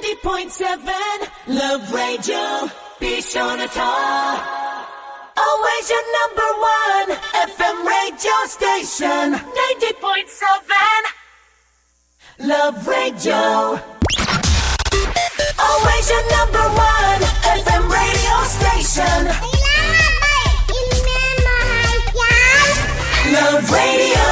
90.7 Love Radio. Be sure to talk. Always your number one FM radio station. 90.7 Love Radio. Always your number one FM radio station. Love Radio.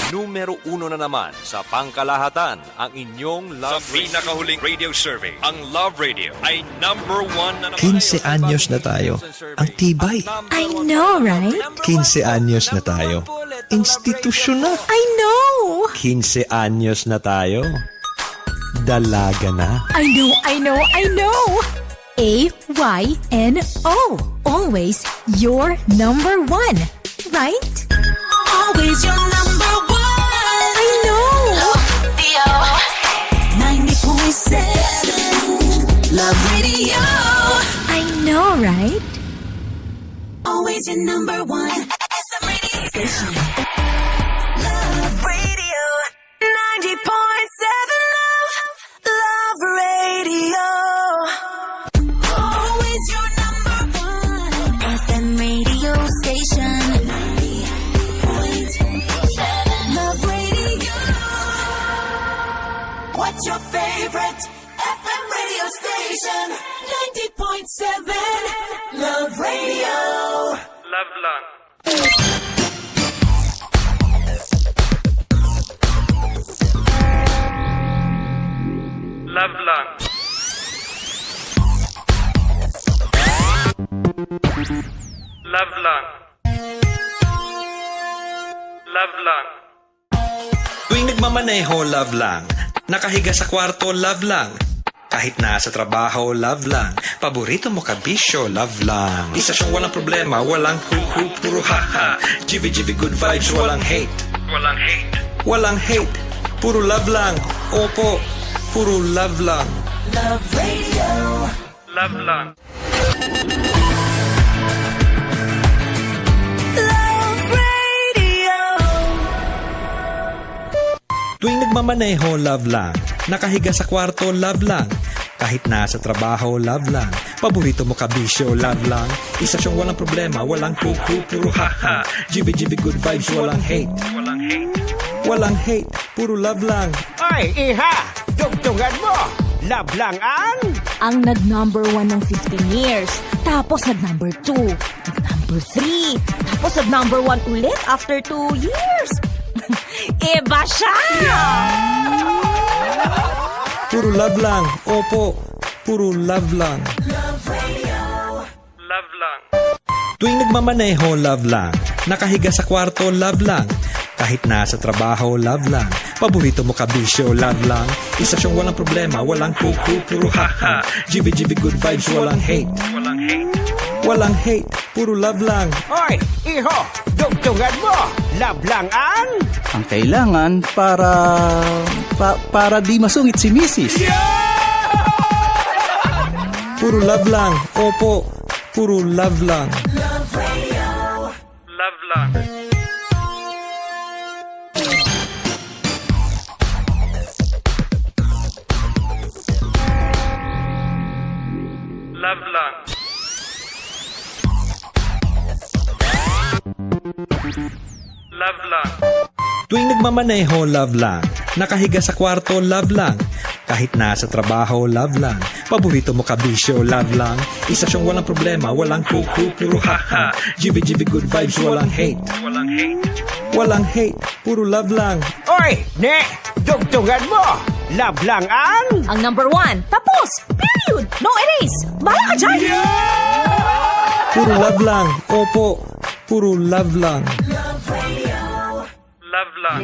Numero 1 na naman sa pangkalahatan ang inyong Love Sa pinakahuling radio survey, ang Love Radio ay number 1 na naman. 15 anyos na tayo. Ang tibay. I know, right? 15 anyos na tayo. Institusyon na. I know! 15 anyos na tayo. Dalaga na. I know! AYNO. Always your number one, right? Always your number one. I know! 90.7 Love Radio. I know, right? Always your number one SM radio station. Love Radio. 90.7 Love Radio. Always your number one SM radio station. 90.7 Love Radio. What's your favorite FM radio station? 90.7 Love Radio. Love lang. Love lang. Love lang. Love lang. Tuwing nagmamaneho, love lang. Nakahiga sa kwarto, love lang. Kahit nasa trabaho, love lang. Paborito mo kabisyo, love lang. Isa siyang walang problema, walang hu-hu, puro ha-ha. Jivi-jivi good vibes, walang hate. Walang hate. Walang hate, puro love lang. Opo, puro love lang. Love Radio. Love lang. Love Radio. Tuwing nagmamaneho, love lang. Nakahiga sa kwarto, love lang. Kahit nasa trabaho, love lang. Paborito mo kabisyo, love lang. Isa siyang walang problema, walang hu-hu, puro ha-ha. Jivi-jivi good vibes, walang hate. Walang hate. Walang hate, puro love lang. Ay, iha! Tugtungan mo! Love lang Ang nag-number one ng 15 years. Tapos nag-number 2. Nag-number 3. Tapos nag-number 1 ulit after 2 years. Iba siya! Puro love lang. Opo, puro love lang. Love lang. Tuwing nagmamaneho, love lang. Nakahiga sa kwarto, love lang. Kahit nasa trabaho, love lang. Paborito mo kabisyo, love lang. Isa siyang walang problema, walang hu-hu, puro ha-ha. Jivi-jivi good vibes, walang hate. Walang hate. Walang hate, puro love lang. Oy, iho! Tugtungan mo! Love lang Ang kailangan para di masungit si Mrs. Puro love lang. Opo, puro love lang. Love lang. Love lang. Love lang. Tuwing nagmamaneho, love lang. Nakahiga sa kwarto, love lang. Kahit nasa trabaho, love lang. Paborito mo kabisyo, love lang. Isa siyang walang problema, walang hu-hu, puro ha-ha. Jivi-jivi good vibes, walang hate. Walang hate. Walang hate, puro love lang. Oy, ne! Tugtungan mo! Love lang Ang number 1. Tapos! Period! No erase! Bahala ka dyan! Puro love lang. Opo, puro love lang. Love lang.